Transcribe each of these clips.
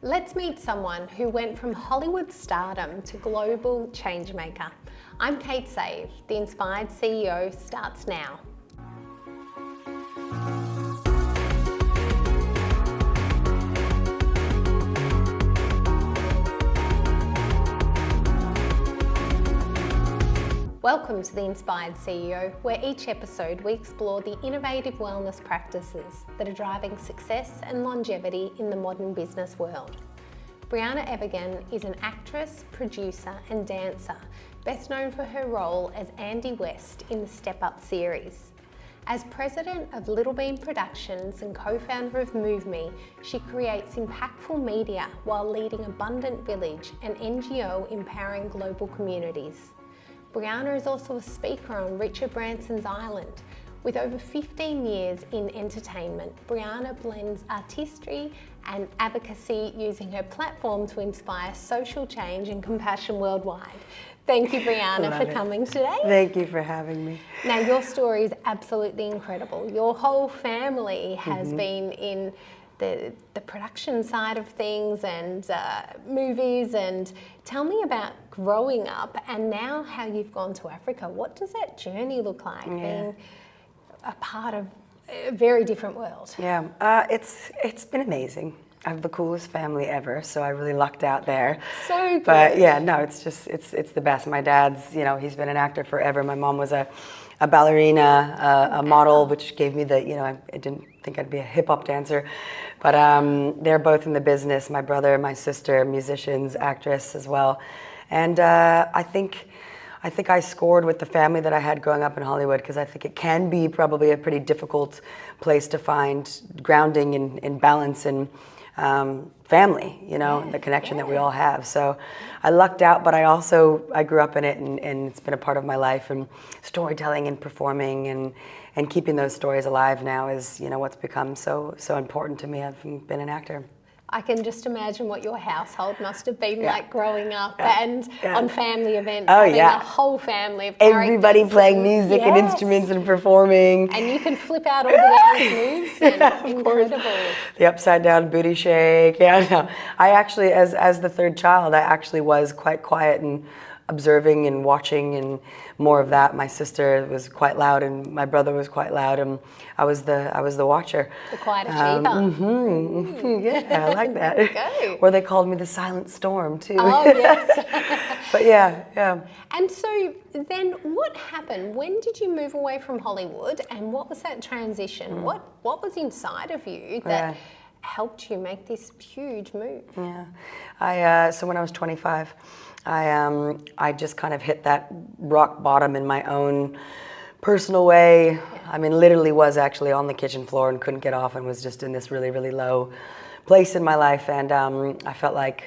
Let's meet someone who went from Hollywood stardom to global changemaker. I'm Kate Save. The Inspired CEO starts now. Welcome to The Inspired CEO, where each episode we explore the innovative wellness practices that are driving success and longevity in the modern business world. Briana Evigan is an actress, producer and dancer, best known for her role as Andy West in the Step Up series. As president of Little Bean Productions and co-founder of Move Me, she creates impactful media while leading Abundant Village, an NGO empowering global communities. Briana is also a speaker on Richard Branson's Island. With over 15 years in entertainment, Briana blends artistry and advocacy, using her platform to inspire social change and compassion worldwide. Thank you, Briana, for coming today. Thank you for having me. Now, your story is absolutely incredible. Your whole family has been in the production side of things and movies, and tell me about growing up and now how you've gone to Africa. What does that journey look like, being a part of a very different world? Yeah, it's been amazing. I have the coolest family ever, so I really lucked out there. So good. But yeah, no, it's the best. My dad's, he's been an actor forever. My mom was a ballerina, a model, which gave me the, I didn't think I'd be a hip hop dancer, but they're both in the business. My brother, my sister, musicians, actress as well. And I think I scored with the family that I had growing up in Hollywood, because I think it can be probably a pretty difficult place to find grounding and balance and family, the connection that we all have. So I lucked out, but I grew up in it, and it's been a part of my life, and storytelling and performing and keeping those stories alive now is, what's become so important to me. I've been an actor. I can just imagine what your household must have been like growing up and on family events, having a whole family of characters. Everybody playing music and instruments and performing. And you can flip out all the dance moves. And of course. The upside down booty shake. Yeah, no. I actually, as the third child, I actually was quite quiet and observing and watching, and more of that. My sister was quite loud, and my brother was quite loud, and I was the watcher. The quiet achiever. Yeah, I like that. Okay. Or they called me the silent storm too. Oh yes. But yeah. And so then, what happened? When did you move away from Hollywood, and what was that transition? What was inside of you that helped you make this huge move? Yeah, so when I was 25. I just kind of hit that rock bottom in my own personal way. Yeah. I mean, literally was actually on the kitchen floor and couldn't get off, and was just in this really, really low place in my life. And I felt like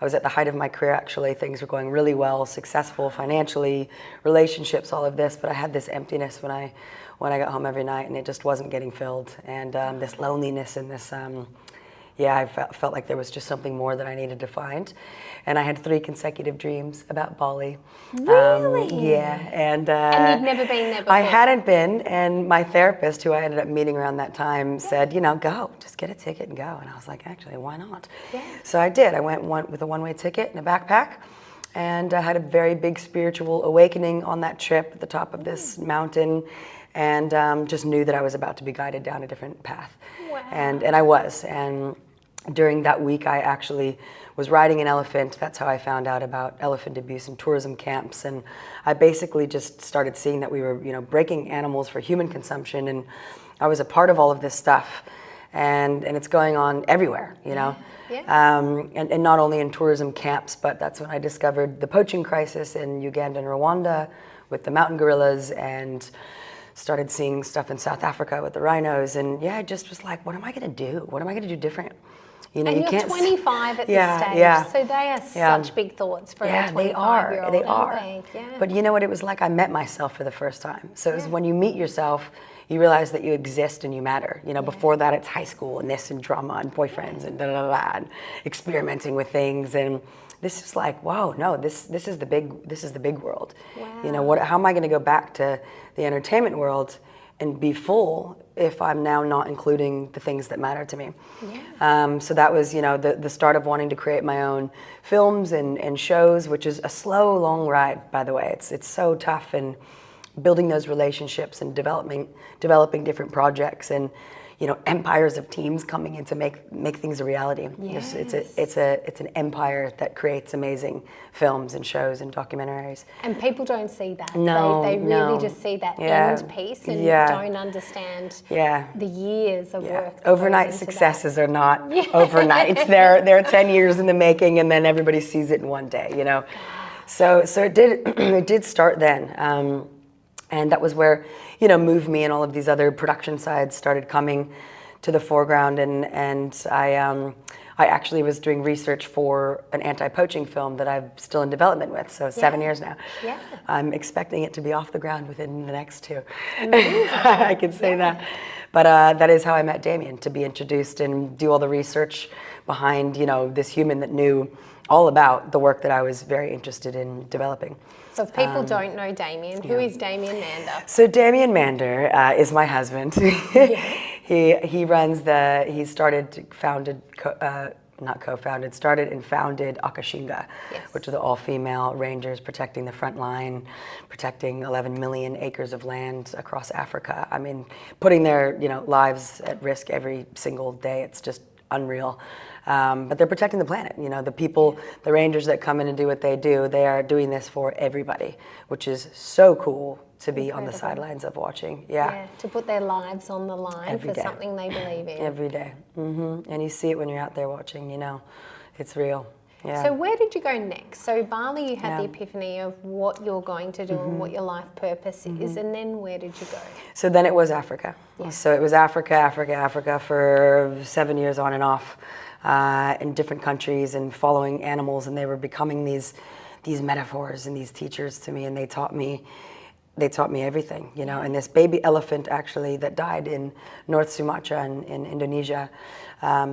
I was at the height of my career, actually. Things were going really well, successful financially, relationships, all of this. But I had this emptiness when I got home every night, and it just wasn't getting filled. And this loneliness and this... I felt like there was just something more that I needed to find. And I had 3 consecutive dreams about Bali. Really? And you'd never been there before? I hadn't been, and my therapist, who I ended up meeting around that time, said, go, just get a ticket and go. And I was like, actually, why not? Yeah. So I did. I went with a one-way ticket and a backpack, and I had a very big spiritual awakening on that trip at the top of this mountain, and just knew that I was about to be guided down a different path. Wow. And I was. And during that week, I actually was riding an elephant. That's how I found out about elephant abuse and tourism camps. And I basically just started seeing that we were, breaking animals for human consumption. And I was a part of all of this stuff. And it's going on everywhere, Yeah. And not only in tourism camps, but that's when I discovered the poaching crisis in Uganda and Rwanda with the mountain gorillas, and started seeing stuff in South Africa with the rhinos. And I just was like, what am I going to do? What am I going to do different? And you're 25 at this stage, so they are such big thoughts for a 25-year-old. They are. Yeah. But you know what it was like? I met myself for the first time. So it was when you meet yourself, you realize that you exist and you matter. Before that, it's high school and this and drama and boyfriends and and experimenting with things. And this is like, wow, no, this is the big world. Wow. How am I going to go back to the entertainment world and be full if I'm now not including the things that matter to me. Yeah. So that was, the start of wanting to create my own films and shows, which is a slow, long ride, by the way. It's so tough, and building those relationships and developing different projects, and empires of teams coming in to make things a reality. Yes. It's an empire that creates amazing films and shows and documentaries. And people don't see that. No, they really no. just see that Yeah. end piece and Yeah. don't understand Yeah. the years of Yeah. work. that Overnight goes into successes are not Yeah. overnight. They're 10 years in the making, and then everybody sees it in one day. So it did start then, and that was where Move Me and all of these other production sides started coming to the foreground, and I actually was doing research for an anti-poaching film that I'm still in development with, so 7 years now. Yeah. I'm expecting it to be off the ground within the next 2. I can say that. But that is how I met Damien, to be introduced and do all the research behind, this human that knew all about the work that I was very interested in developing. So if people don't know Damien, who is Damien Mander? So Damien Mander is my husband. He runs started and founded Akashinga, which are the all-female rangers protecting the front line, protecting 11 million acres of land across Africa. I mean, putting their lives at risk every single day. It's just unreal. But they're protecting the planet. The people, the rangers that come in and do what they do, they are doing this for everybody, which is so cool to be on the sidelines of watching. Yeah, to put their lives on the line Every for day. something they believe in. Every day. And you see it when you're out there watching, it's real. Yeah. So where did you go next? So Bali, you had the Yeah. epiphany of what you're going to do and what your life purpose is, and then where did you go? So then it was Africa. Yeah. So it was Africa for 7 years on and off in different countries, and following animals, and they were becoming these metaphors and these teachers to me, and they taught me everything, and this baby elephant actually that died in North Sumatra in Indonesia,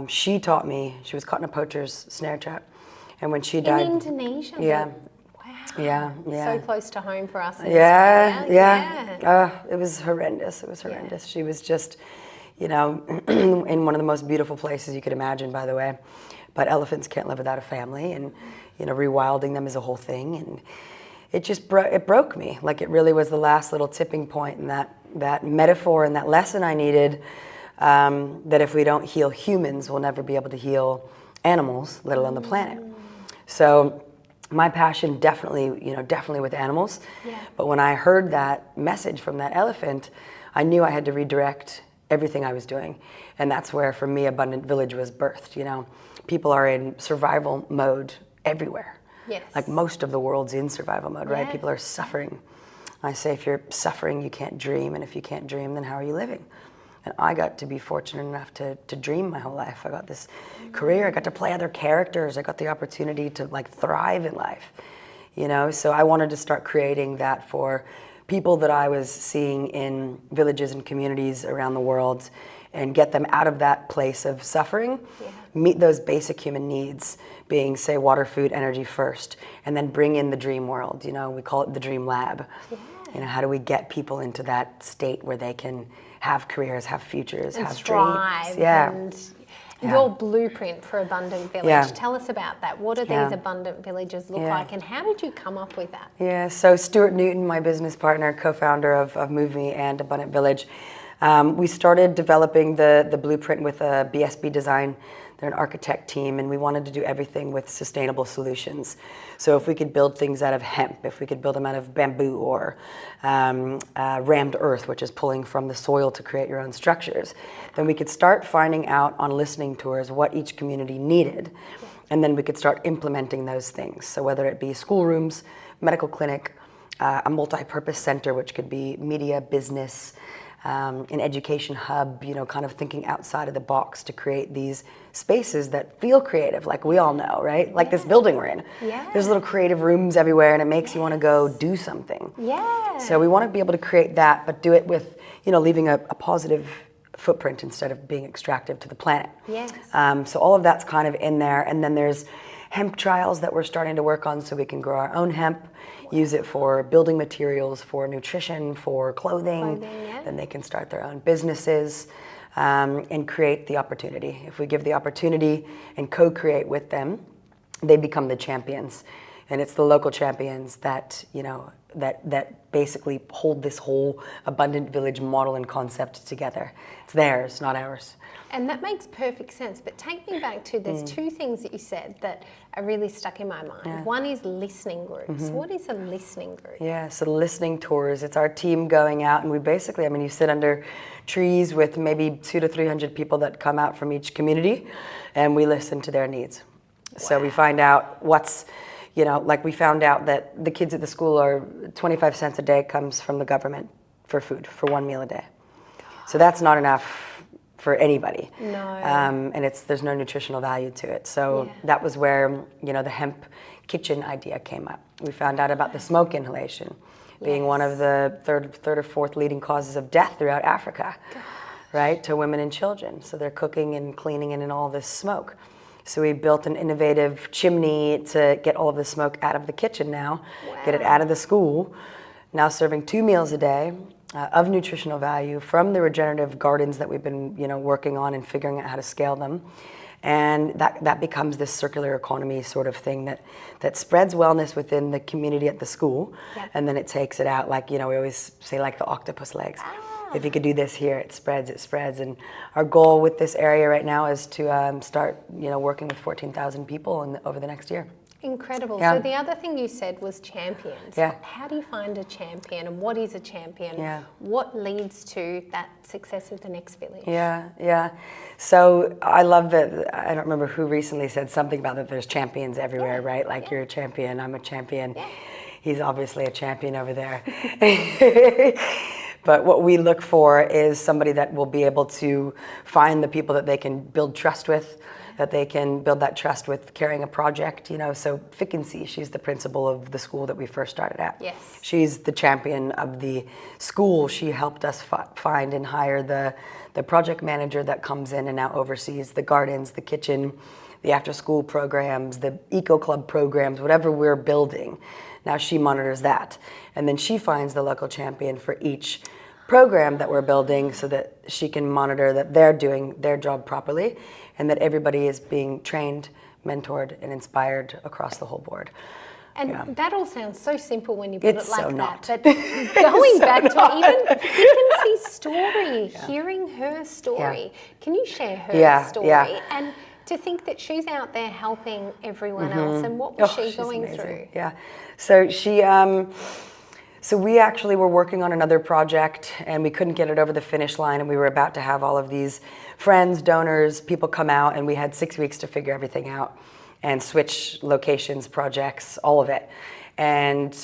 she taught me, she was caught in a poacher's snare trap, and when she died. In Indonesia? Yeah. Wow. Yeah. So close to home for us in Yeah. Australia. It was horrendous. She was just, in one of the most beautiful places you could imagine, by the way. But elephants can't live without a family, and, rewilding them is a whole thing. And it just it broke me. Like, it really was the last little tipping point, and that metaphor and that lesson I needed, that if we don't heal humans, we'll never be able to heal animals, let alone the planet. So my passion definitely with animals. Yeah. But when I heard that message from that elephant, I knew I had to redirect everything I was doing. And that's where, for me, Abundant Village was birthed. People are in survival mode everywhere. Yes. Like, most of the world's in survival mode, right? Yeah. People are suffering. I say, if you're suffering, you can't dream. And if you can't dream, then how are you living? And I got to be fortunate enough to dream my whole life. I got this career. I got to play other characters. I got the opportunity to thrive in life. So I wanted to start creating that for people that I was seeing in villages and communities around the world, and get them out of that place of suffering, meet those basic human needs, being, say, water, food, energy first, and then bring in the dream world. We call it the dream lab. Yeah. How do we get people into that state where they can have careers, have futures, and have strive, dreams? Yeah. And your blueprint for Abundant Village. Yeah. Tell us about that. What do these Abundant Villages look like, and how did you come up with that? Yeah, so Stuart Newton, my business partner, co-founder of Move Me and Abundant Village, we started developing the blueprint with BSB Design. They're an architect team, and we wanted to do everything with sustainable solutions. So if we could build things out of hemp, if we could build them out of bamboo, or rammed earth, which is pulling from the soil to create your own structures, then we could start finding out on listening tours what each community needed, and then we could start implementing those things. So whether it be schoolrooms, medical clinic, a multi-purpose center, which could be media, business, an education hub, kind of thinking outside of the box to create these spaces that feel creative, like we all know, right? Like this building we're in. Yeah. There's little creative rooms everywhere, and it makes you want to go do something. Yeah. So we want to be able to create that, but do it with, leaving a positive footprint instead of being extractive to the planet. Yes. So all of that's kind of in there, and then there's hemp trials that we're starting to work on so we can grow our own hemp, use it for building materials, for nutrition, for clothing. Then they can start their own businesses and create the opportunity. If we give the opportunity and co-create with them, they become the champions. And it's the local champions that, that basically hold this whole abundant village model and concept together. It's theirs, not ours. And that makes perfect sense. But take me back to, there's two things that you said that are really stuck in my mind. Yeah. One is listening groups. What is a listening group? Yeah, so listening tours. It's our team going out, and we basically, you sit under trees with maybe 200 to 300 people that come out from each community, and we listen to their needs. Wow. So we find out what's, like we found out that the kids at the school are 25 cents a day comes from the government for food, for one meal a day. So that's not enough for anybody. No. And there's no nutritional value to it. So that was where, the hemp kitchen idea came up. We found out about the smoke inhalation being one of the third or fourth leading causes of death throughout Africa, right, to women and children. So they're cooking and cleaning in all this smoke. So we built an innovative chimney to get all of the smoke out of the kitchen now, get it out of the school, now serving 2 meals a day, of nutritional value from the regenerative gardens that we've been, working on and figuring out how to scale them. And that becomes this circular economy sort of thing that spreads wellness within the community at the school. Yep. And then it takes it out, like, we always say, like the octopus legs. If you could do this here, it spreads. And our goal with this area right now is to start, working with 14,000 people over the next year. Incredible. Yeah. So the other thing you said was champions. Yeah. How do you find a champion, and what is a champion? Yeah. What leads to that success of the next village? Yeah. So I love that, I don't remember who recently said something about that there's champions everywhere, right? Like you're a champion, I'm a champion. Yeah. He's obviously a champion over there. But what we look for is somebody that will be able to find the people that they can build trust with, that they can build that trust with carrying a project, So Fickency, she's the principal of the school that we first started at. Yes. She's the champion of the school. She helped us find and hire the project manager that comes in and now oversees the gardens, the kitchen, the after-school programs, the eco club programs, whatever we're building. Now she monitors that. And then she finds the local champion for each program that we're building so that she can monitor that they're doing their job properly and that everybody is being trained, mentored, and inspired across the whole board. And that all sounds so simple when you put it like that. But going back to even Fickency's story, hearing her story, can you share her story? Yeah. And to think that she's out there helping everyone else, and what was she going through? Yeah, so she, so we actually were working on another project, and we couldn't get it over the finish line, and we were about to have all of these friends, donors, people come out, and we had 6 weeks to figure everything out and switch locations, projects, all of it. And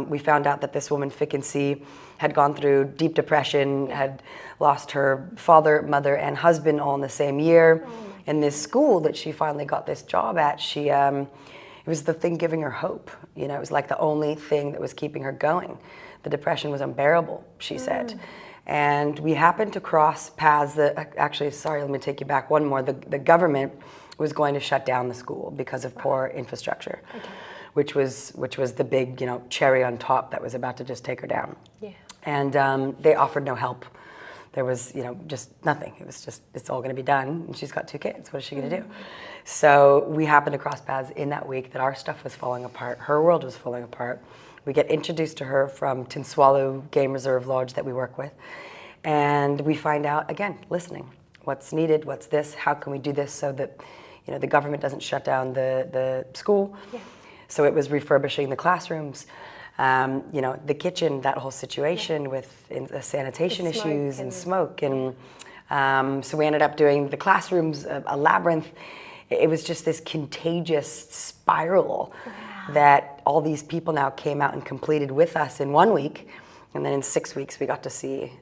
we found out that this woman, Fickency, had gone through deep depression, had lost her father, mother, and husband all in the same year. In this school that she finally got this job at, she, it was the thing giving her hope. It was like the only thing that was keeping her going. The depression was unbearable, she said. And we happened to cross paths that, actually, sorry, let me take you back one more. The government was going to shut down the school because of poor infrastructure, which was the big, cherry on top that was about to just take her down. Yeah. And they offered no help. There was, just nothing. It was just, it's all going to be done. And she's got 2 kids. What is she going to do? So we happened to cross paths in that week that our stuff was falling apart. Her world was falling apart. We get introduced to her from Tinswallow Game Reserve Lodge that we work with. And we find out, again, listening. What's needed? What's this? How can we do this so that, the government doesn't shut down the school? Yeah. So it was refurbishing the classrooms. The kitchen, that whole situation with sanitation issues and smoke. And so we ended up doing the classrooms, a labyrinth. It was just this contagious spiral that all these people now came out and completed with us in 1 week. And then in 6 weeks, we got to see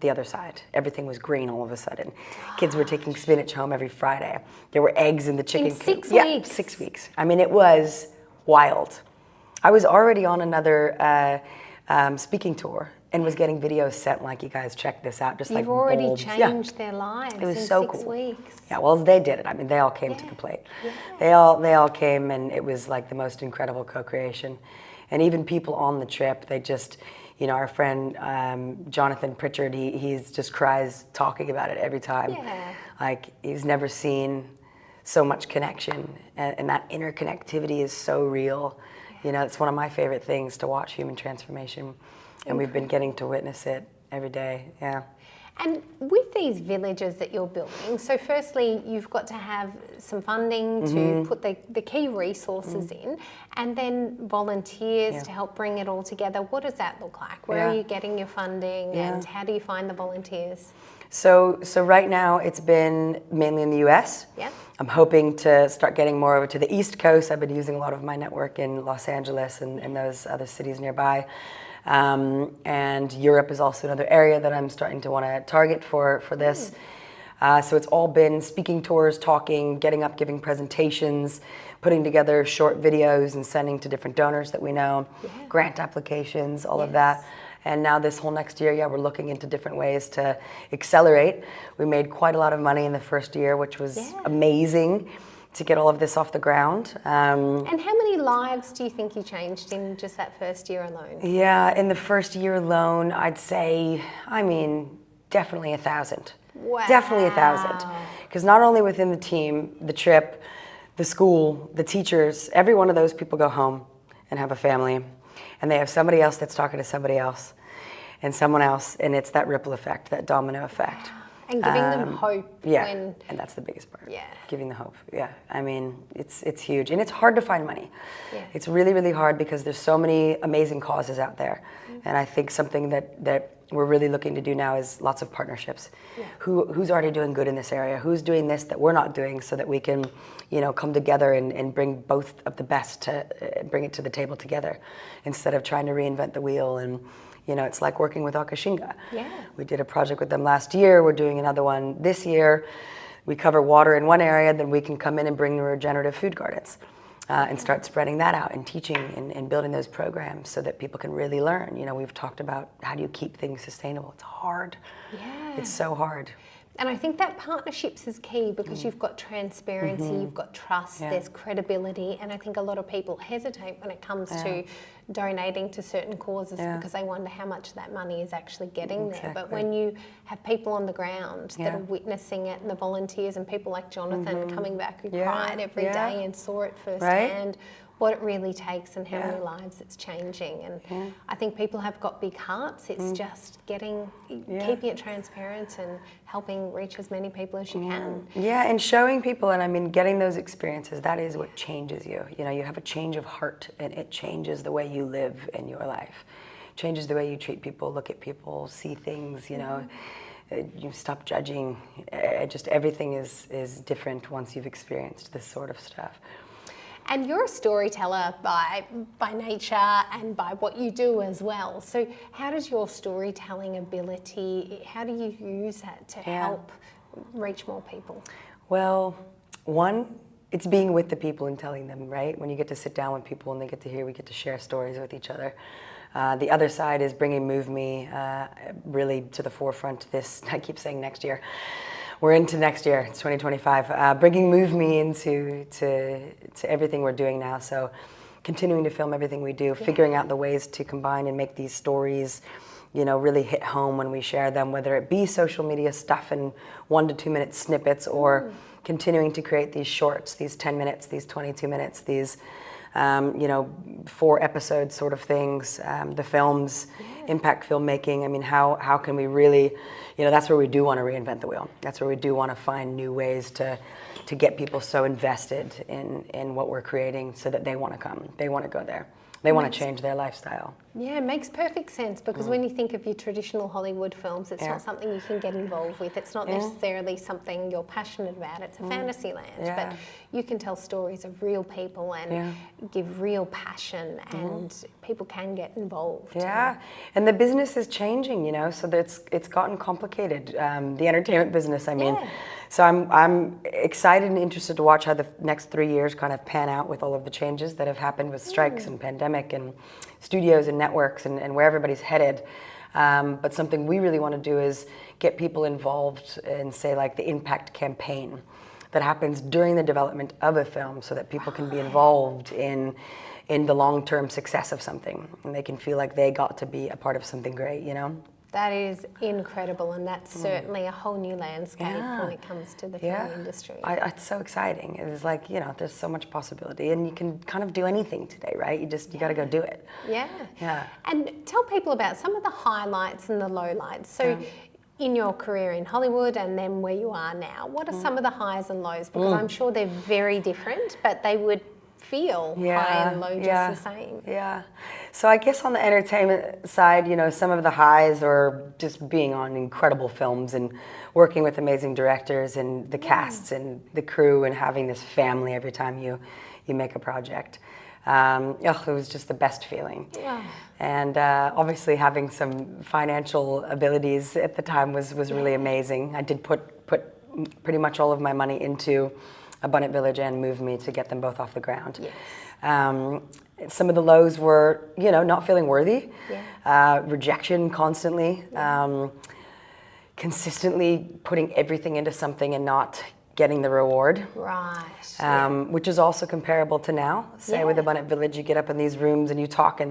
the other side. Everything was green all of a sudden. Kids were taking spinach home every Friday. There were eggs in the chicken coop. 6 weeks? Yeah, 6 weeks. I mean, it was wild. I was already on another speaking tour, and was getting videos sent like, you guys check this out, just like You've already bulbs. changed their lives It was in so 6 cool. weeks. Yeah, well, they did it. I mean, they all came to the plate. Yeah. They all came, and it was like the most incredible co-creation. And even people on the trip, they just, you know, our friend Jonathan Pritchard, he just cries talking about it every time. Yeah. Like, he's never seen so much connection, and that interconnectivity is so real. You know, it's one of my favorite things to watch human transformation, and we've been getting to witness it every day. Yeah. And with these villages that you're building, so firstly, you've got to have some funding to put the key resources in, and then volunteers to help bring it all together. What does that look like? Where are you getting your funding, and how do you find the volunteers? So right now it's been mainly in the US. Yeah. I'm hoping to start getting more over to the East Coast. I've been using a lot of my network in Los Angeles and those other cities nearby. And Europe is also another area that I'm starting to want to target for this. So it's all been speaking tours, talking, getting up, giving presentations, putting together short videos and sending to different donors that we know, grant applications, all of that. And now this whole next year, we're looking into different ways to accelerate. We made quite a lot of money in the first year, which was amazing to get all of this off the ground. And how many lives do you think you changed in just that first year alone? Yeah, in the first year alone, I'd say, I mean, definitely 1,000. Wow. Definitely 1,000. Because not only within the team, the trip, the school, the teachers, every one of those people go home and have a family. And they have somebody else that's talking to somebody else and someone else. And it's that ripple effect, that domino effect. And giving them hope. Yeah, when... and that's the biggest part. Yeah. Giving the hope. Yeah, I mean, it's huge. And it's hard to find money. Yeah. It's really, really hard because there's so many amazing causes out there. And I think something that we're really looking to do now is lots of partnerships. Yeah. Who's already doing good in this area? Who's doing this that we're not doing, so that we can, you know, come together and bring both of the best to bring it to the table together, instead of trying to reinvent the wheel. And you know, it's like working with Akashinga. Yeah. We did a project with them last year. We're doing another one this year. We cover water in one area, then we can come in and bring the regenerative food gardens and start spreading that out and teaching and building those programs so that people can really learn. You know, we've talked about how do you keep things sustainable. It's hard. Yeah. It's so hard. And I think that partnerships is key, because you've got transparency, you've got trust, there's credibility, and I think a lot of people hesitate when it comes to donating to certain causes because they wonder how much that money is actually getting there. But when you have people on the ground that are witnessing it, and the volunteers and people like Jonathan coming back who cried every day and saw it firsthand, what it really takes and how many lives it's changing. And I think people have got big hearts. It's just keeping it transparent and helping reach as many people as you can. Yeah, and showing people, and I mean, getting those experiences, that is what changes you. You know, you have a change of heart, and it changes the way you live in your life. It changes the way you treat people, look at people, see things, you know. You stop judging. Just everything is different once you've experienced this sort of stuff. And you're a storyteller by nature and by what you do as well. So how does your storytelling ability, how do you use that to help reach more people? Well, one, it's being with the people and telling them, right? When you get to sit down with people and they get to hear, we get to share stories with each other. The other side is bringing Move Me really to the forefront this, I keep saying next year. We're into next year, it's 2025, bringing Move Me into everything we're doing now. So continuing to film everything we do, figuring out the ways to combine and make these stories, you know, really hit home when we share them, whether it be social media stuff in 1 to 2 minute snippets, or continuing to create these shorts, these 10 minutes, these 22 minutes, these, you know, 4 episode sort of things, the films, impact filmmaking. I mean, how can we really, you know, that's where we do want to reinvent the wheel. That's where we do want to find new ways to get people so invested in what we're creating, so that they want to come, they want to go there. They want to change their lifestyle. Yeah, it makes perfect sense, because when you think of your traditional Hollywood films, it's not something you can get involved with. It's not necessarily something you're passionate about. It's a fantasy land, but you can tell stories of real people and give real passion, and people can get involved. Yeah, and the business is changing, you know, so that it's gotten complicated. The entertainment business, I mean. So I'm excited and interested to watch how the next 3 years kind of pan out with all of the changes that have happened with strikes and pandemic and studios and networks and where everybody's headed. But something we really want to do is get people involved in, say, like the impact campaign that happens during the development of a film, so that people can be involved in the long-term success of something, and they can feel like they got to be a part of something great, you know? That is incredible, and that's certainly a whole new landscape when it comes to the film industry. It's so exciting. It's like, you know, there's so much possibility, and you can kind of do anything today, right? You got to go do it. Yeah. And tell people about some of the highlights and the lowlights. So in your career in Hollywood and then where you are now, what are some of the highs and lows? Because I'm sure they're very different, but they would feel high and low just the same. Yeah. So I guess on the entertainment side, you know, some of the highs are just being on incredible films and working with amazing directors and the casts and the crew and having this family every time you make a project. It was just the best feeling. And obviously having some financial abilities at the time was really amazing. I did put pretty much all of my money into Abundant Village and Move Me to get them both off the ground. Some of the lows were, you know, not feeling worthy, rejection constantly, consistently putting everything into something and not getting the reward. Which is also comparable to now. Say with Abundant Village, you get up in these rooms and you talk and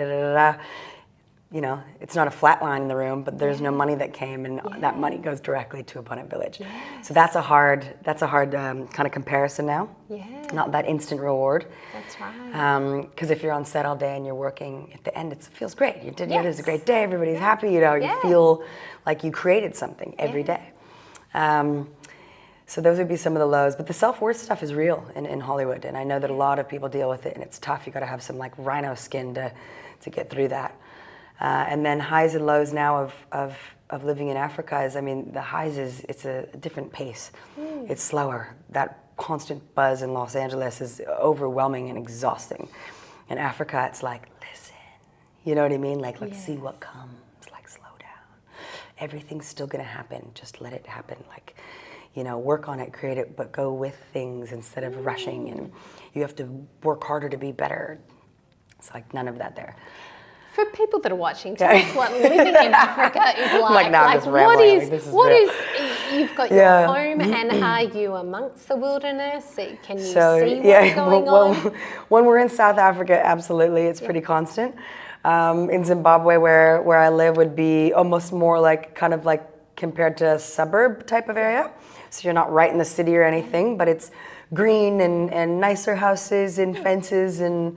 you know, it's not a flat line in the room, but there's no money that came, and that money goes directly to Abundant Village. So that's a hard kind of comparison now. Not that instant reward. That's right. Because if you're on set all day and you're working, at the end it feels great. You did it was a great day. Everybody's happy. You know, you feel like you created something every day. So those would be some of the lows, but the self-worth stuff is real in Hollywood, and I know that a lot of people deal with it, and it's tough. You got to have some like rhino skin to get through that. And then highs and lows now of living in Africa is, I mean, the highs it's a different pace. It's slower. That constant buzz in Los Angeles is overwhelming and exhausting. In Africa, it's like, listen, you know what I mean? Like, let's see what comes. Like, slow down. Everything's still gonna happen. Just let it happen. Like, you know, work on it, create it, but go with things instead of rushing. And you have to work harder to be better. It's like none of that there. For people that are watching, tell us what living in Africa is like. What is you've got your home, and are you amongst the wilderness? Can you see what's going on? When we're in South Africa, absolutely, it's pretty constant. In Zimbabwe, where I live, would be almost more like kind of like compared to a suburb type of area. So you're not right in the city or anything, but it's green and nicer houses and fences, and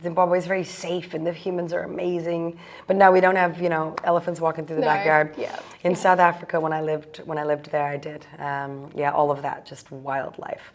Zimbabwe is very safe and the humans are amazing. But no, we don't have, you know, elephants walking through the backyard. In South Africa, when I lived there, I did. All of that, just wildlife.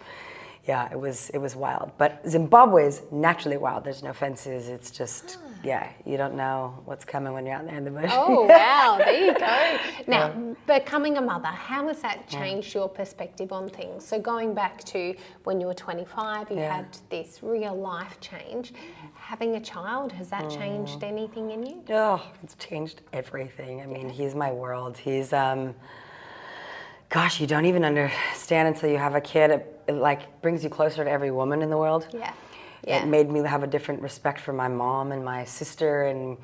It was wild. But Zimbabwe is naturally wild. There's no fences. It's just, you don't know what's coming when you're out there in the bush. Oh, wow, there you go. Now, becoming a mother, how has that changed your perspective on things? So going back to when you were 25, you had this real life change. Having a child, has that changed anything in you? Oh, it's changed everything. I mean, he's my world. He's, gosh, you don't even understand until you have a kid. It like brings you closer to every woman in the world. It made me have a different respect for my mom and my sister and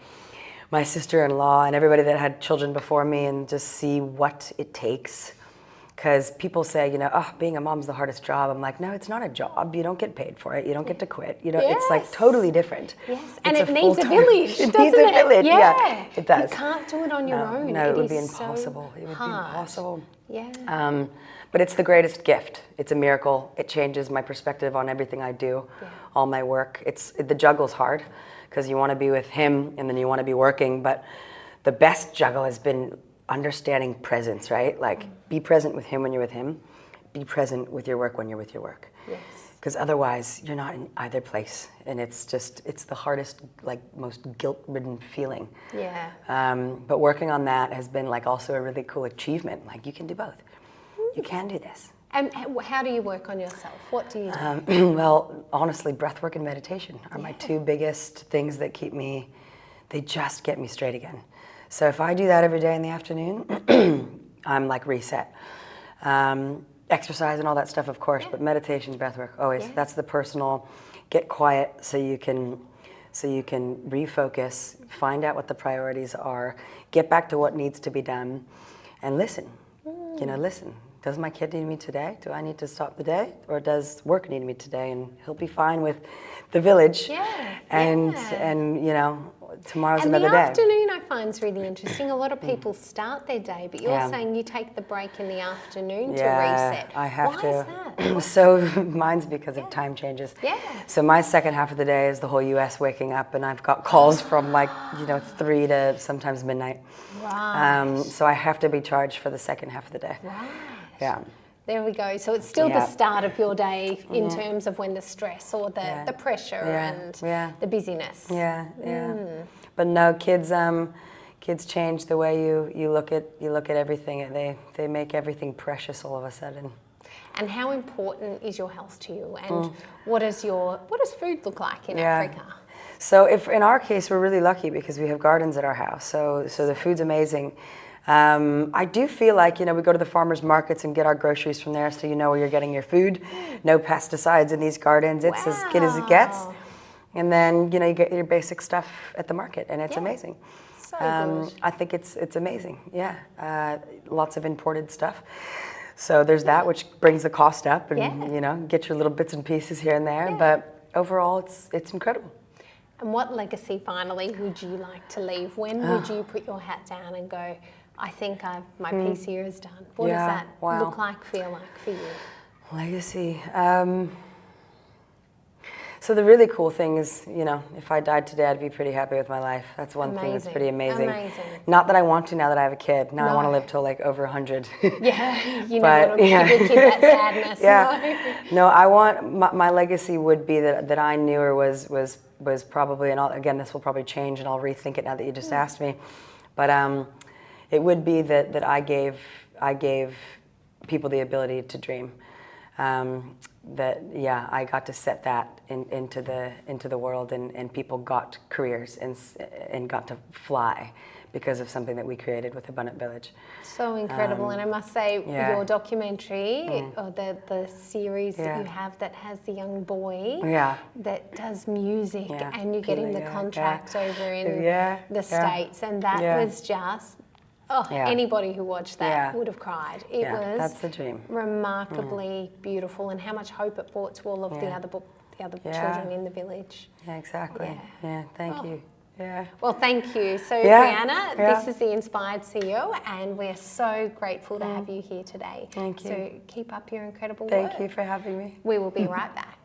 my sister-in-law and everybody that had children before me, and just see what it takes. Because people say, you know, being a mom's the hardest job. I'm like, no, it's not a job. You don't get paid for it. You don't get to quit. You know, it's like totally different. And it needs a village, It needs a village, it does. You can't do it on your own. No, it would be impossible. It would be impossible. Yeah. But it's the greatest gift. It's a miracle. It changes my perspective on everything I do, all my work. The juggle's hard because you want to be with him and then you want to be working. But the best juggle has been understanding presence, right? Like, be present with him when you're with him. Be present with your work when you're with your work. Because otherwise, you're not in either place. And it's the hardest, like, most guilt-ridden feeling. But working on that has been, like, also a really cool achievement. Like, you can do both. You can do this. And how do you work on yourself? What do you do? Well, honestly, breath work and meditation are my two biggest things that they just get me straight again. So if I do that every day in the afternoon, I'm like reset. Exercise and all that stuff, of course, but meditation, breath work, always. That's the personal, get quiet so you can so you can refocus, find out what the priorities are, get back to what needs to be done, and listen. Listen. Does my kid need me today? Do I need to stop the day? Or does work need me today? And he'll be fine with the village. And tomorrow's another day. And the afternoon I find is really interesting. A lot of people start their day, but you're saying you take the break in the afternoon to reset. I have Why to. is that? So mine's because of time changes. So my second half of the day is the whole US waking up, and I've got calls from 3 to sometimes midnight. Right. So I have to be charged for the second half of the day. Right. Yeah. There we go. So it's still the start of your day in terms of when the stress or the pressure and the busyness. But no, kids change the way you look at everything. They make everything precious all of a sudden. And how important is your health to you? And what does food look like in Africa? So if in our case, we're really lucky because we have gardens at our house. So the food's amazing. I do feel like, we go to the farmers markets and get our groceries from there, so you know where you're getting your food. No pesticides in these gardens. It's as good as it gets. And then, you get your basic stuff at the market, and it's amazing. So good. I think it's amazing. Lots of imported stuff. So there's that, which brings the cost up, and get your little bits and pieces here and there. But overall, it's incredible. And what legacy finally would you like to leave? When would you put your hat down and go, I think my piece here is done? What does that look like, feel like for you? Legacy. So the really cool thing is, if I died today, I'd be pretty happy with my life. That's one thing that's pretty amazing. Not that I want to now that I have a kid. Now I want to live till over 100. You never want to give your kid that sadness. No, I want, my legacy would be that I knew her was probably, and again, this will probably change and I'll rethink it now that you just asked me. But it would be that I gave people the ability to dream. I got to set that into the world, and people got careers and got to fly because of something that we created with Abundant Village. So incredible. And I must say, your documentary, or the series that you have that has the young boy that does music, and you're getting the contract over in the States, and that was just... anybody who watched that would have cried. It was that's the dream. Remarkably beautiful, and how much hope it brought to all of the other children in the village. Yeah, exactly. Yeah, thank you. Yeah. Well, thank you. So, Briana, this is the Inspired CEO, and we're so grateful to have you here today. Thank you. So keep up your incredible work. Thank you for having me. We will be right back.